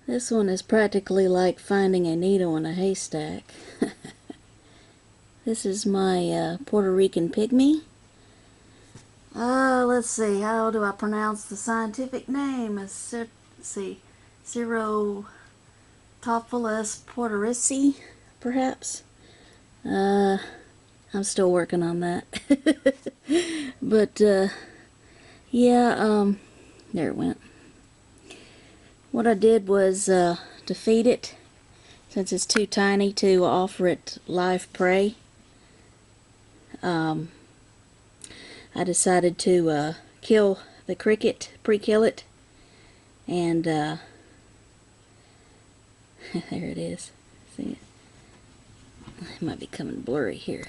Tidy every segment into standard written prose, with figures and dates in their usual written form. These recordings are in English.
This one is practically like finding a needle in a haystack. This is my Puerto Rican pygmy. Let's see, how do I pronounce the scientific name? Let's see, Cirotophilus puertorici, perhaps? I'm still working on that. But, yeah, there it went. What I did was, to feed it, since it's too tiny to offer it live prey, I decided to kill the cricket, pre-kill it, and there it is. See it? It might be coming blurry here.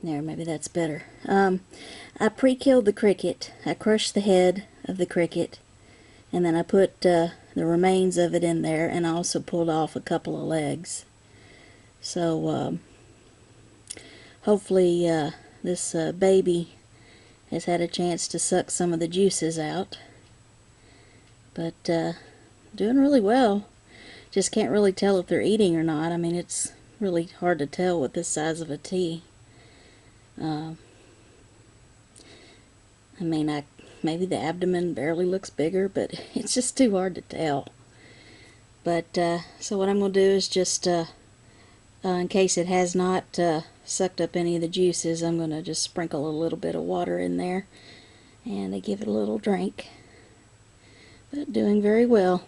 There, maybe that's better. I pre-killed the cricket. I crushed the head of the cricket, and then I put the remains of it in there, and I also pulled off a couple of legs. So hopefully this baby has had a chance to suck some of the juices out. But doing really well. Just can't really tell if they're eating or not. I mean, it's really hard to tell with this size of a tea. I mean, maybe the abdomen barely looks bigger, but it's just too hard to tell. But so what I'm going to do is just, in case it has not sucked up any of the juices, I'm going to just sprinkle a little bit of water in there and give it a little drink. But doing very well.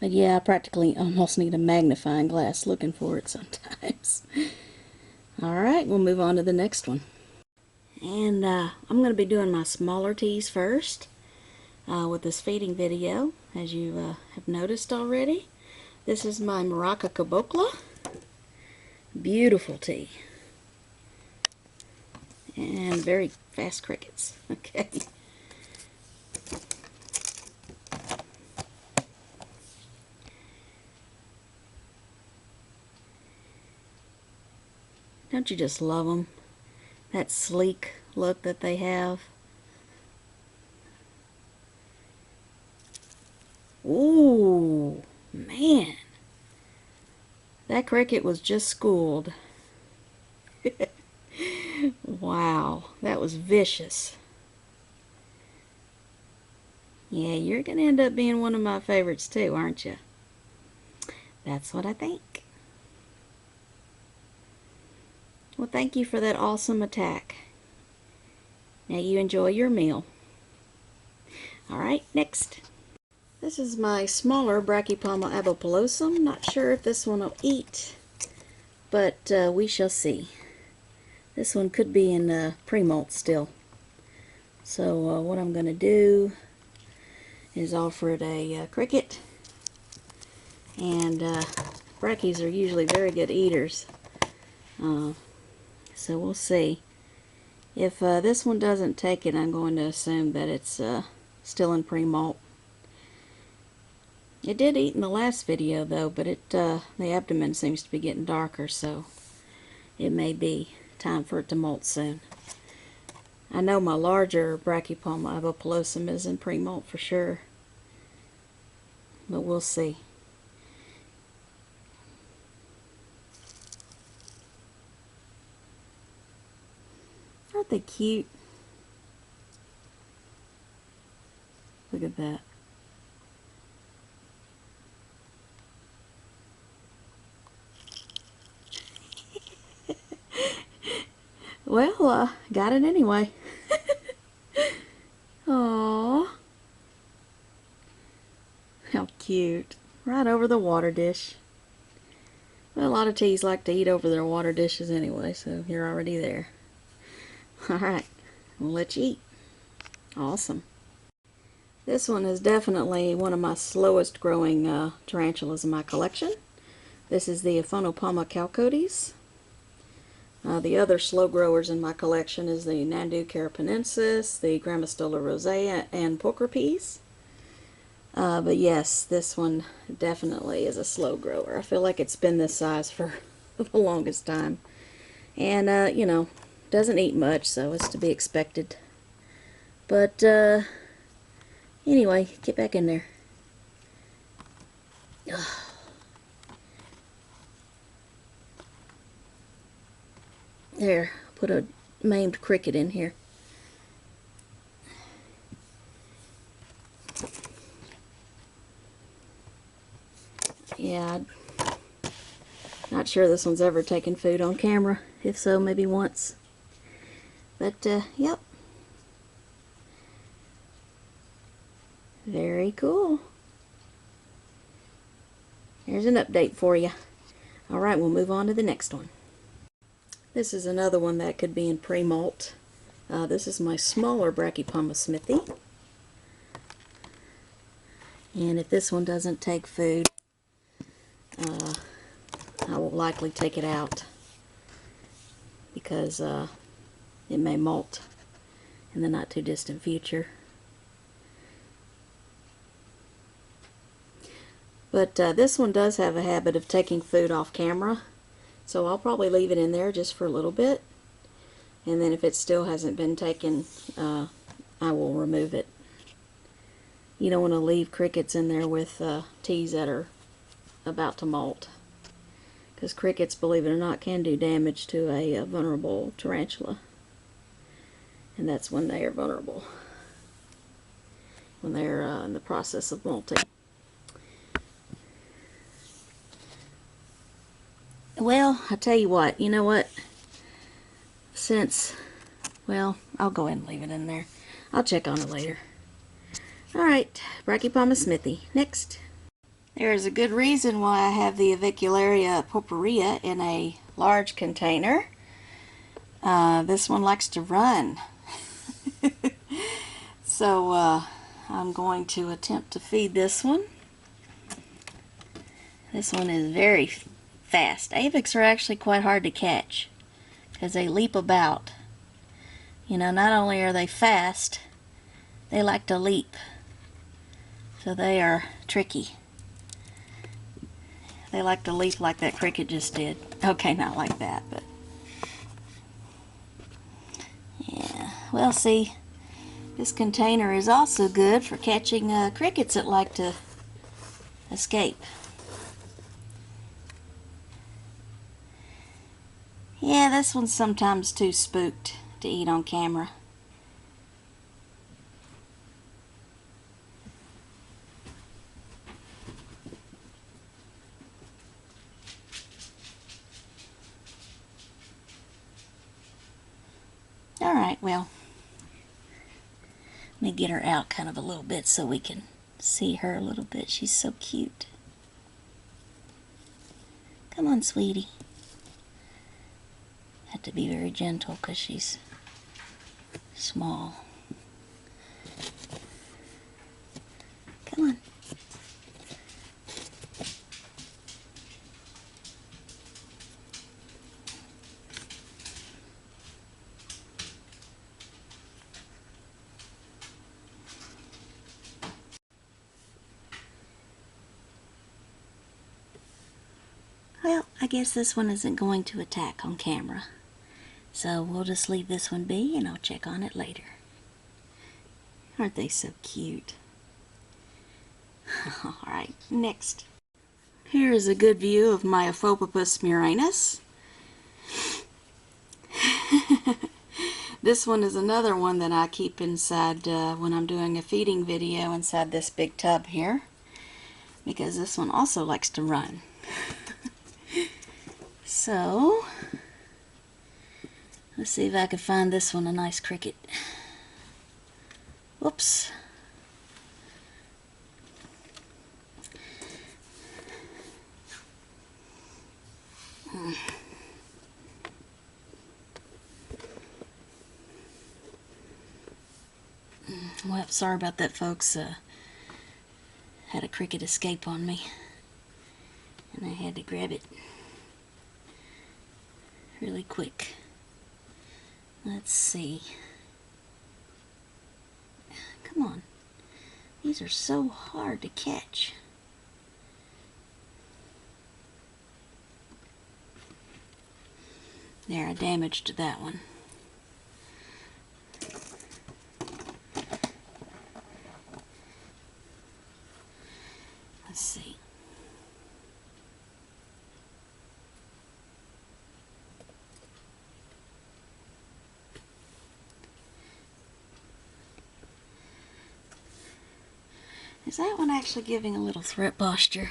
But yeah, I practically almost need a magnifying glass looking for it sometimes. Alright, we'll move on to the next one. And I'm going to be doing my smaller teas first with this feeding video, as you have noticed already. This is my Maracas Cibola. Beautiful tea. And very fast crickets. Okay. Don't you just love them? That sleek look that they have. Ooh, man. That cricket was just schooled. Wow, that was vicious. Yeah, you're going to end up being one of my favorites too, aren't you? That's what I think. Well, thank you for that awesome attack. Now you enjoy your meal. Alright, next. This is my smaller Brachypelma Peloso. Not sure if this one will eat, but we shall see. This one could be in pre-molt still. So what I'm going to do is offer it a cricket. And brackies are usually very good eaters. So we'll see. If this one doesn't take it, I'm going to assume that it's still in pre-molt. It did eat in the last video though, but the abdomen seems to be getting darker, so it may be time for it to molt soon. I know my larger Brachypelma Peloso is in pre-molt for sure, but we'll see. Aren't they cute? Look at that. Well, got it anyway. Aww. How cute. Right over the water dish. Well, a lot of teas like to eat over their water dishes anyway, so you're already there. Alright, we'll let you eat. Awesome. This one is definitely one of my slowest growing tarantulas in my collection. This is the Avicularia calcodes. The other slow growers in my collection is the Nandu carapenensis, the Grammostola rosea, and Pokerpeas. But yes, this one definitely is a slow grower. I feel like it's been this size for the longest time. And, you know, doesn't eat much, so it's to be expected. But, anyway, get back in there. There, put a maimed cricket in here. Yeah, not sure this one's ever taken food on camera. If so, maybe once. But, yep. Very cool. Here's an update for you. Alright, we'll move on to the next one. This is another one that could be in pre-molt. This is my smaller Brachypelma smithy. And if this one doesn't take food, I will likely take it out because it may molt in the not too distant future. But this one does have a habit of taking food off camera, so I'll probably leave it in there just for a little bit, and then if it still hasn't been taken, I will remove it. You don't want to leave crickets in there with teas that are about to molt, because crickets, believe it or not, can do damage to a vulnerable tarantula, and that's when they are vulnerable, when they're in the process of molting. Well, I tell you what, you know what, well, I'll go ahead and leave it in there. I'll check on it later. Alright, Brachypelma smithy. Next. There is a good reason why I have the Avicularia purpurea in a large container. This one likes to run. So, I'm going to attempt to feed this one. This one is very fast. Avics are actually quite hard to catch because they leap about. You know, not only are they fast, they like to leap. So they are tricky. They like to leap like that cricket just did. Okay, not like that, but yeah. Well, see, this container is also good for catching crickets that like to escape. Yeah, this one's sometimes too spooked to eat on camera. Alright, well, let me get her out kind of a little bit so we can see her a little bit. She's so cute. Come on, sweetie. Have to be very gentle because she's small. Come on. Well, I guess this one isn't going to attack on camera. So we'll just leave this one be and I'll check on it later. Aren't they so cute? Alright, next. Here is a good view of my Phobica murinus. This one is another one that I keep inside when I'm doing a feeding video inside this big tub here, because this one also likes to run. So, let's see if I can find this one a nice cricket. Whoops. Well, sorry about that, folks. Had a cricket escape on me, and I had to grab it really quick. Let's see. Come on. These are so hard to catch. There, I damaged that one. Let's see. Is that one actually giving a little threat posture?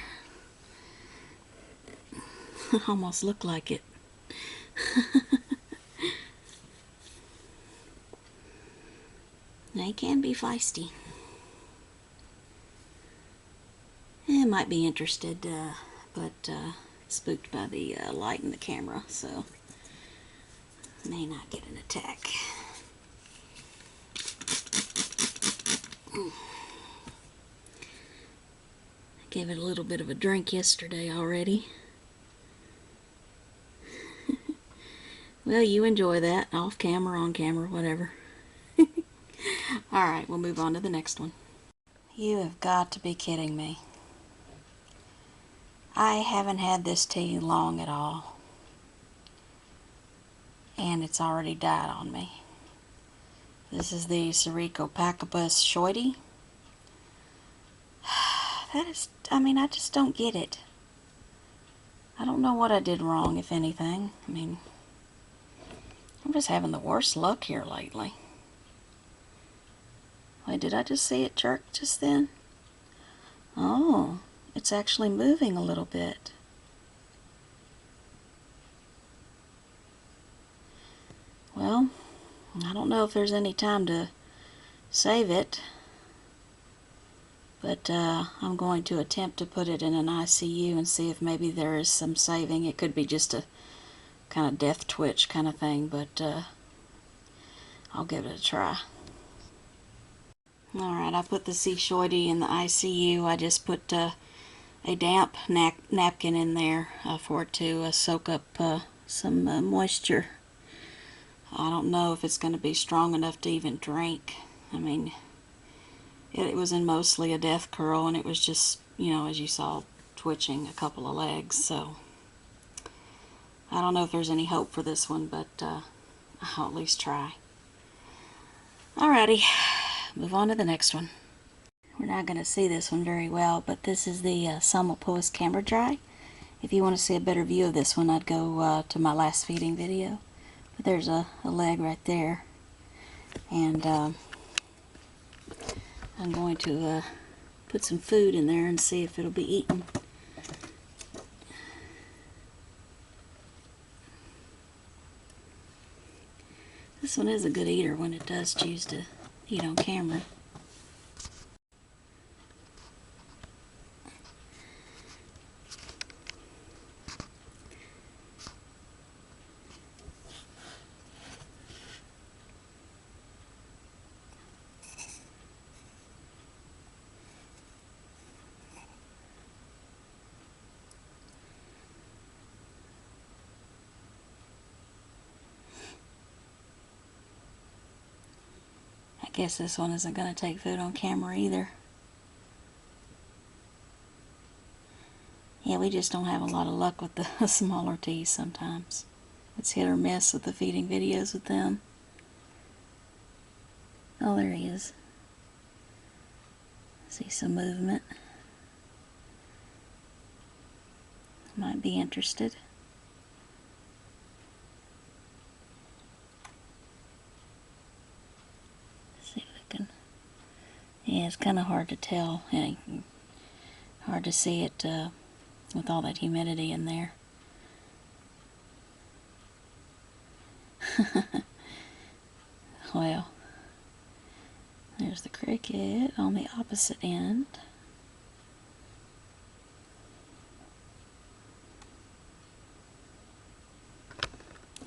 Almost looked like it. They can be feisty. It might be interested, but spooked by the light in the camera, so may not get an attack. I gave it a little bit of a drink yesterday already. Well, you enjoy that, off camera, on camera, whatever. Alright, we'll move on to the next one. You have got to be kidding me. I haven't had this tea long at all, and it's already died on me. This is the copackerbus shorty. That is, I mean, I just don't get it. I don't know what I did wrong, if anything. I mean, I'm just having the worst luck here lately. Wait, did I just see it jerk just then? Oh, it's actually moving a little bit. Well, I don't know if there's any time to save it, but I'm going to attempt to put it in an ICU and see if maybe there is some saving. It could be just a kind of death twitch kind of thing, but I'll give it a try. Alright, I put the sea shorty in the ICU. I just put a damp napkin in there for it to soak up some moisture. I don't know if it's going to be strong enough to even drink. I mean, it was in mostly a death curl, and it was just, you know, as you saw, twitching a couple of legs. So I don't know if there's any hope for this one, but I'll at least try. Alrighty, move on to the next one. We're not going to see this one very well, but this is the PostCamberDry. If you want to see a better view of this one, I'd go to my last feeding video. But there's a leg right there, and I'm going to put some food in there and see if it'll be eaten. This one is a good eater when it does choose to eat on camera. I guess this one isn't going to take food on camera either. Yeah, we just don't have a lot of luck with the smaller teas sometimes. It's hit or miss with the feeding videos with them. Oh, there he is. See some movement. Might be interested. See if we can. Yeah, it's kind of hard to tell. Hard to see it with all that humidity in there. Well, there's the cricket on the opposite end.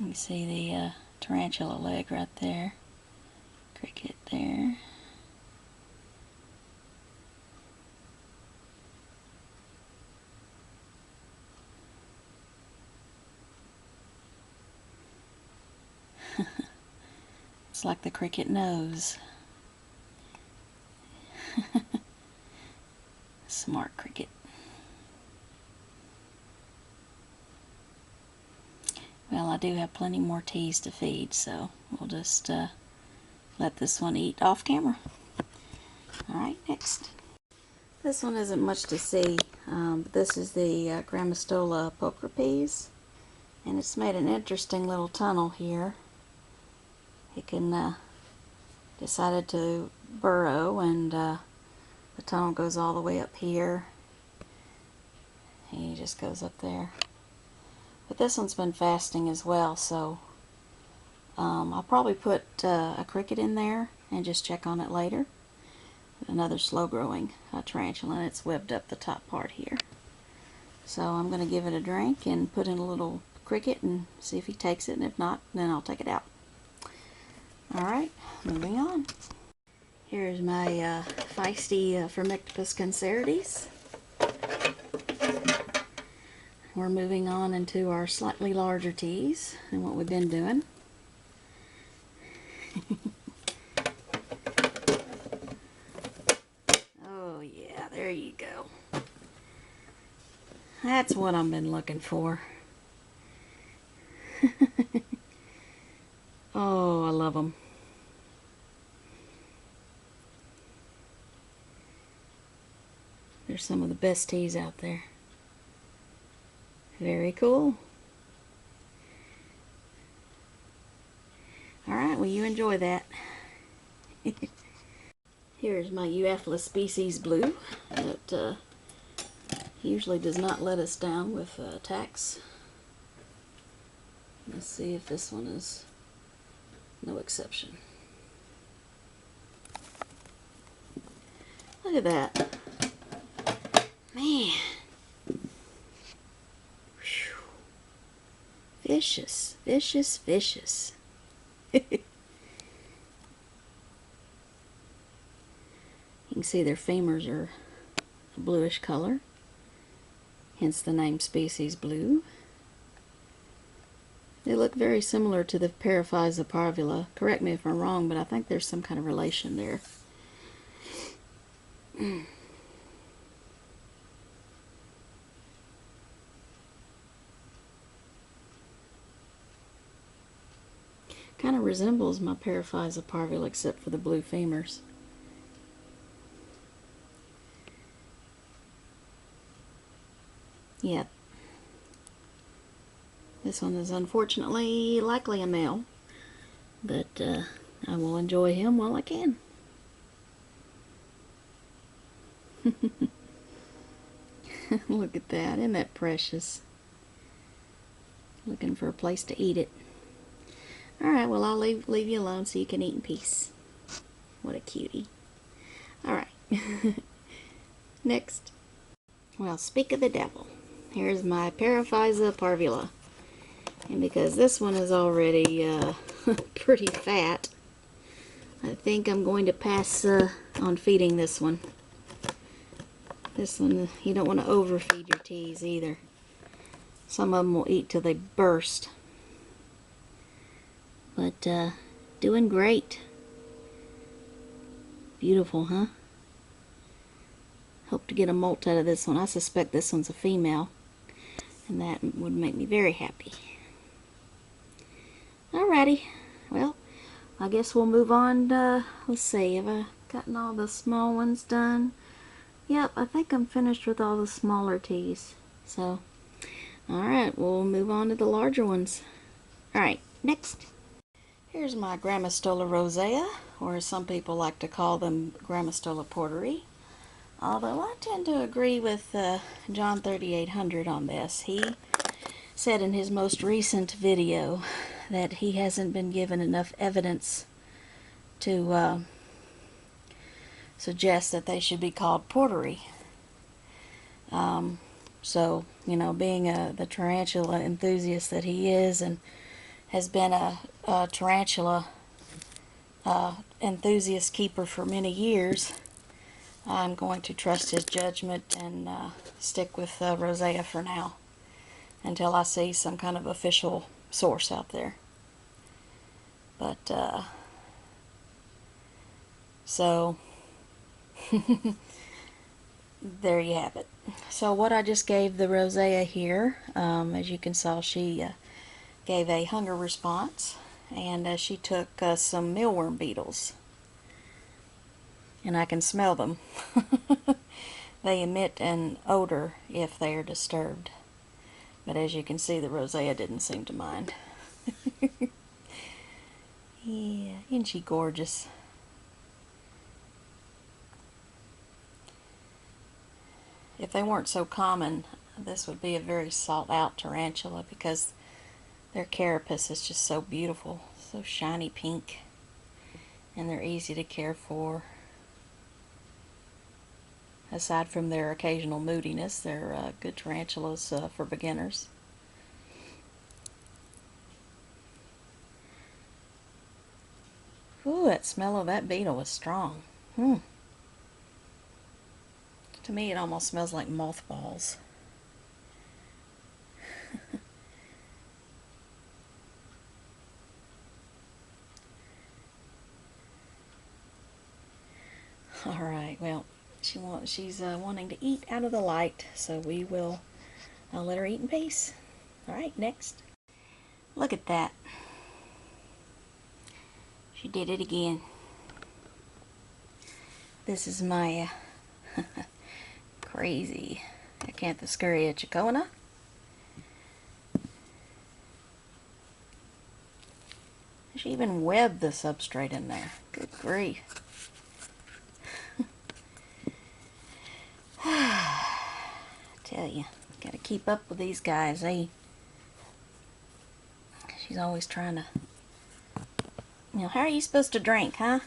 You see the tarantula leg right there. Cricket there. It's like the cricket knows. Smart cricket. Well, I do have plenty more teas to feed, so we'll just let this one eat off camera. Alright, next. This one isn't much to see, but this is the Tola poker peas, and it's made an interesting little tunnel here. It can decided to burrow, and the The tunnel goes all the way up here. He just goes up there. But this one's been fasting as well, so I'll probably put a cricket in there and just check on it later. Another slow-growing tarantula, and it's webbed up the top part here. So I'm going to give it a drink and put in a little cricket and see if he takes it, and if not, then I'll take it out. Alright, moving on. Here's my feisty Phormictopus concertes. We're moving on into our slightly larger teas than what we've been doing. Oh yeah, there you go. That's what I've been looking for. Oh, I love them. They're some of the best teas out there. Very cool. Alright, well you enjoy that. Here's my Euophyllus species blue that usually does not let us down with attacks. Let's see if this one is no exception. Look at that. Man. Whew. Vicious, vicious, vicious. You can see their femurs are a bluish color, hence the name species blue. They look very similar to the Paraphysa parvula. Correct me if I'm wrong, but I think there's some kind of relation there. Kind of resembles my Paraphysa parvula except for the blue femurs. Yep. This one is unfortunately likely a male, but I will enjoy him while I can. Look at that, isn't that precious? Looking for a place to eat it. Alright, well I'll leave you alone so you can eat in peace. What a cutie. Alright. Next. Well, speak of the devil. Here's my Paraphysa parvula. And because this one is already pretty fat, I think I'm going to pass on feeding this one. This one, you don't want to overfeed your teas either. Some of them will eat till they burst. But doing great. Beautiful, huh? Hope to get a molt out of this one. I suspect this one's a female, and that would make me very happy. Alrighty, well, I guess we'll move on to, let's see, have I gotten all the small ones done? Yep, I think I'm finished with all the smaller teas. So, alright, we'll move on to the larger ones. Alright, next. Here's my Grammostola rosea, or as some people like to call them, Grammostola porteri. Although I tend to agree with John 3800 on this. He said in his most recent video that he hasn't been given enough evidence to suggest that they should be called porteri. So, you know, being the tarantula enthusiast that he is, and has been a tarantula enthusiast keeper for many years, I'm going to trust his judgment and stick with Rosea for now until I see some kind of official source out there. But so there you have it. So what I just gave the Rosea here, as you can see, she gave a hunger response, and she took some mealworm beetles, and I can smell them. They emit an odor if they are disturbed, but as you can see, the Rosea didn't seem to mind. Yeah, isn't she gorgeous? if they weren't so common, this would be a very sought out tarantula because their carapace is just so beautiful, so shiny pink, and they're easy to care for. Aside from their occasional moodiness, they're good tarantulas for beginners. Ooh, that smell of that beetle is strong. To me, it almost smells like mothballs. All right, well, she's wanting to eat out of the light, so I'll let her eat in peace. All right, next. Look at that. She did it again. This is my crazy Acanthoscurria Chichona. She even webbed the substrate in there. Good grief. Tell you, gotta keep up with these guys. She's always trying to, how are you supposed to drink, huh?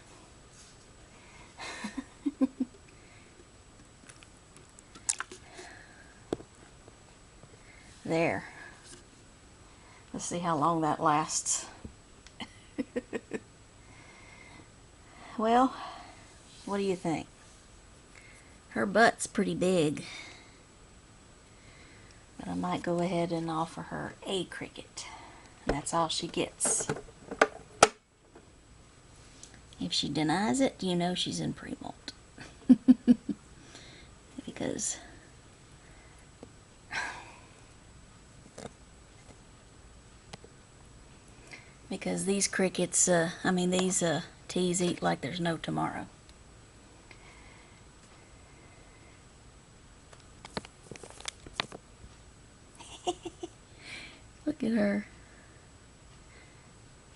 There. Let's see how long that lasts. Well, what do you think? Her butt's pretty big. But I might go ahead and offer her a cricket. And that's all she gets. If she denies it, you know she's in pre-molt. Because these crickets, these teas eat like there's no tomorrow. Look at her.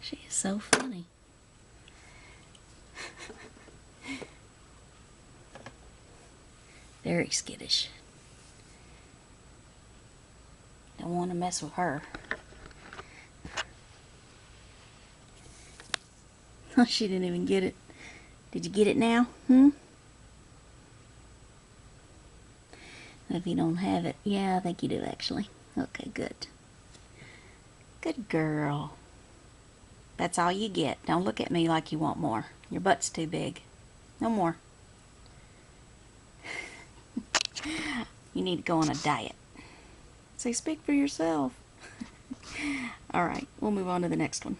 She is so funny. Very skittish. Don't want to mess with her. She didn't even get it. Did you get it now? If you don't have it. Yeah, I think you do actually. Okay, good. Good girl. That's all you get. Don't look at me like you want more. Your butt's too big. No more. You need to go on a diet. So speak for yourself. Alright, we'll move on to the next one.